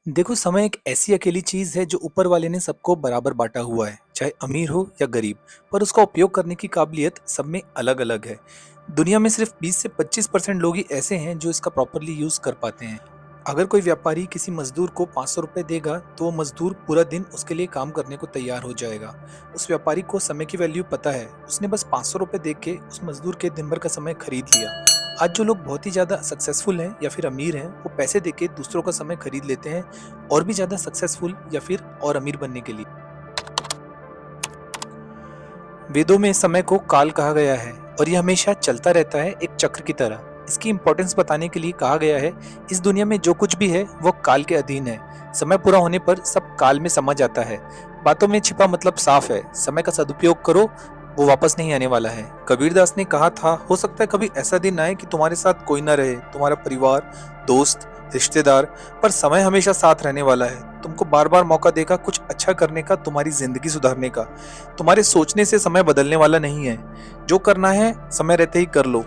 देखो, समय एक ऐसी अकेली चीज है जो ऊपर वाले ने सबको बराबर बांटा हुआ है, चाहे अमीर हो या गरीब। पर उसका उपयोग करने की काबिलियत सब में अलग अलग है। दुनिया में सिर्फ 20 से 25% लोग ही ऐसे हैं जो इसका प्रॉपरली यूज कर पाते हैं। अगर कोई व्यापारी किसी मजदूर को 500 रुपए देगा तो वो मजदूर पूरा दिन उसके लिए काम करने को तैयार हो जाएगा। उस व्यापारी को समय की वैल्यू पता है, उसने बस 500 रुपए दे के उस मजदूर के दिन भर का समय खरीद लिया। आज जो लोग बहुत ही ज़्यादा सक्सेसफुल हैं या फिर अमीर हैं, वो पैसे देके दूसरों का समय खरीद लेते हैं और भी ज़्यादा सक्सेसफुल या फिर और अमीर बनने के लिए। वेदों में समय को काल कहा गया है और ये हमेशा चलता रहता है, एक चक्र की तरह। इसकी इंपॉर्टेंस बताने के लिए कहा गया है, इस दुनिया में जो कुछ भी है वो काल के अधीन है। समय पूरा होने पर सब काल में समा जाता है। बातों में छिपा मतलब साफ है, समय का सदुपयोग करो, वो वापस नहीं आने वाला है। कबीरदास ने कहा था, हो सकता है कभी ऐसा दिन आए कि तुम्हारे साथ कोई ना रहे, तुम्हारा परिवार, दोस्त, रिश्तेदार, पर समय हमेशा साथ रहने वाला है। तुमको बार बार मौका देगा कुछ अच्छा करने का, तुम्हारी जिंदगी सुधारने का। तुम्हारे सोचने से समय बदलने वाला नहीं है। जो करना है समय रहते ही कर लो।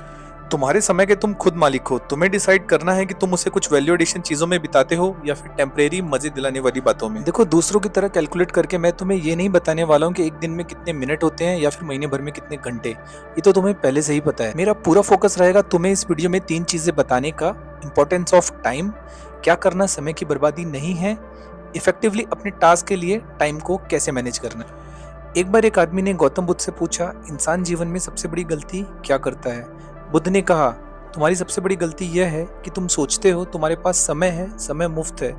तुम्हारे समय के तुम खुद मालिक हो। तुम्हें डिसाइड करना है कि तुम उसे कुछ वैल्यू एडिशन चीजों में बिताते हो या फिर टेम्परेरी मजे दिलाने वाली बातों में। देखो, दूसरों की तरह कैलकुलेट करके मैं तुम्हें ये नहीं बताने वाला हूँ कि एक दिन में कितने मिनट होते हैं या फिर महीने भर में कितने घंटे। ये तो तुम्हें पहले से ही पता है। मेरा पूरा फोकस रहेगा तुम्हें इस वीडियो में 3 चीजें बताने का। इंपॉर्टेंस ऑफ टाइम, क्या करना समय की बर्बादी नहीं है। इफेक्टिवली अपने टास्क के लिए टाइम को कैसे मैनेज करना है। एक बार एक आदमी ने गौतम बुद्ध से पूछा, इंसान जीवन में सबसे बड़ी गलती क्या करता है। बुद्ध ने कहा, तुम्हारी सबसे बड़ी गलती यह है कि तुम सोचते हो तुम्हारे पास समय है, समय मुफ्त है,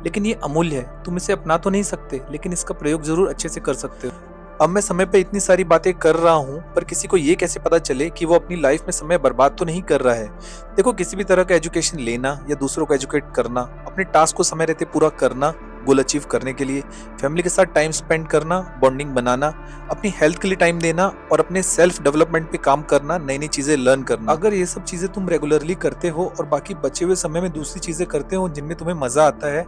लेकिन ये अमूल्य है। तुम इसे अपना तो नहीं सकते, लेकिन इसका प्रयोग जरूर अच्छे से कर सकते हो। अब मैं समय पे इतनी सारी बातें कर रहा हूँ, पर किसी को ये कैसे पता चले कि वो अपनी लाइफ में समय बर्बाद तो नहीं कर रहा है। देखो, किसी भी तरह का एजुकेशन लेना या दूसरों को एजुकेट करना, अपने टास्क को समय रहते पूरा करना, गोल अचीव करने के लिए, फैमिली के साथ टाइम स्पेंड करना, बॉन्डिंग बनाना, अपनी हेल्थ के लिए टाइम देना और अपने सेल्फ डेवलपमेंट पे काम करना, नई नई चीजें लर्न करना। अगर ये सब चीजें तुम रेगुलरली करते हो और बाकी बचे हुए समय में दूसरी चीजें करते हो जिनमें तुम्हें मजा आता है,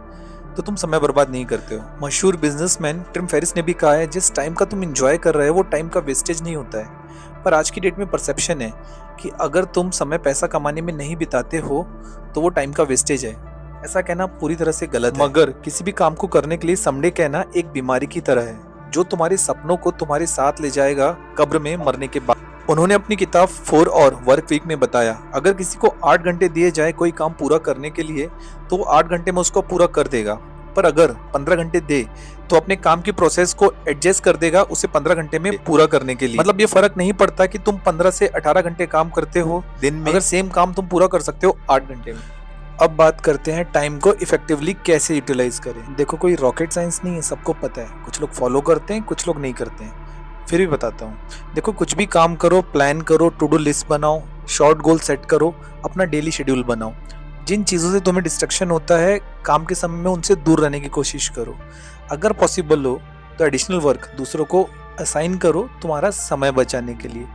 तो तुम समय बर्बाद नहीं करते हो। मशहूर बिजनेसमैन टिम फेरिस ने भी कहा है, जिस टाइम का तुम एंजॉय कर रहे हो वो टाइम का वेस्टेज नहीं होता है। पर आज की डेट में परसेप्शन है कि अगर तुम समय पैसा कमाने में नहीं बिताते हो तो वो टाइम का वेस्टेज है। ऐसा कहना पूरी तरह से गलत है। मगर किसी भी काम को करने के लिए समडे कहना एक बीमारी की तरह है, जो तुम्हारे सपनों को तुम्हारे साथ ले जाएगा कब्र में मरने के बाद। उन्होंने अपनी किताब 4 और वर्क वीक में बताया, अगर किसी को 8 घंटे दिए जाए कोई काम पूरा करने के लिए, तो वो 8 घंटे में उसको पूरा कर देगा। पर अगर 15 घंटे दे तो अपने काम की प्रोसेस को एडजस्ट कर देगा उसे 15 घंटे में पूरा करने के लिए। मतलब ये फर्क नहीं पड़ता कि तुम 15 से 18 घंटे काम करते हो दिन में, अगर सेम काम तुम पूरा कर सकते हो 8 घंटे में। अब बात करते हैं टाइम को इफेक्टिवली कैसे यूटिलाइज करें। देखो, कोई रॉकेट साइंस नहीं है, सबको पता है। कुछ लोग फॉलो करते हैं, कुछ लोग नहीं करते हैं, फिर भी बताता हूँ। देखो, कुछ भी काम करो, प्लान करो, टू डू लिस्ट बनाओ, शॉर्ट गोल सेट करो, अपना डेली शेड्यूल बनाओ। जिन चीज़ों से तुम्हें डिस्ट्रक्शन होता है काम के समय में, उनसे दूर रहने की कोशिश करो। अगर पॉसिबल हो तो एडिशनल वर्क दूसरों को असाइन करो तुम्हारा समय बचाने के लिए।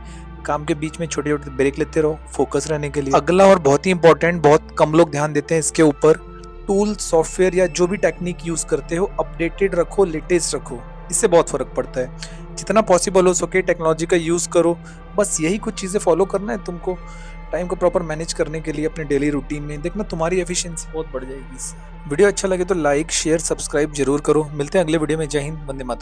काम के बीच में छोटे छोटे ब्रेक लेते रहो फोकस रहने के लिए। अगला और बहुत ही इंपॉर्टेंट, बहुत कम लोग ध्यान देते हैं इसके ऊपर, टूल, सॉफ्टवेयर या जो भी टेक्निक यूज करते हो अपडेटेड रखो, लेटेस्ट रखो। इससे बहुत फर्क पड़ता है। जितना पॉसिबल हो सके टेक्नोलॉजी का यूज करो। बस यही कुछ चीजें फॉलो करना है तुमको टाइम को प्रॉपर मैनेज करने के लिए अपने डेली रूटीन में। देखना तुम्हारी एफिशिएंसी बहुत बढ़ जाएगी इससे। वीडियो अच्छा लगे तो लाइक, शेयर, सब्सक्राइब जरूर करो। मिलते हैं अगले वीडियो में। जय हिंद, वंदे मातरम।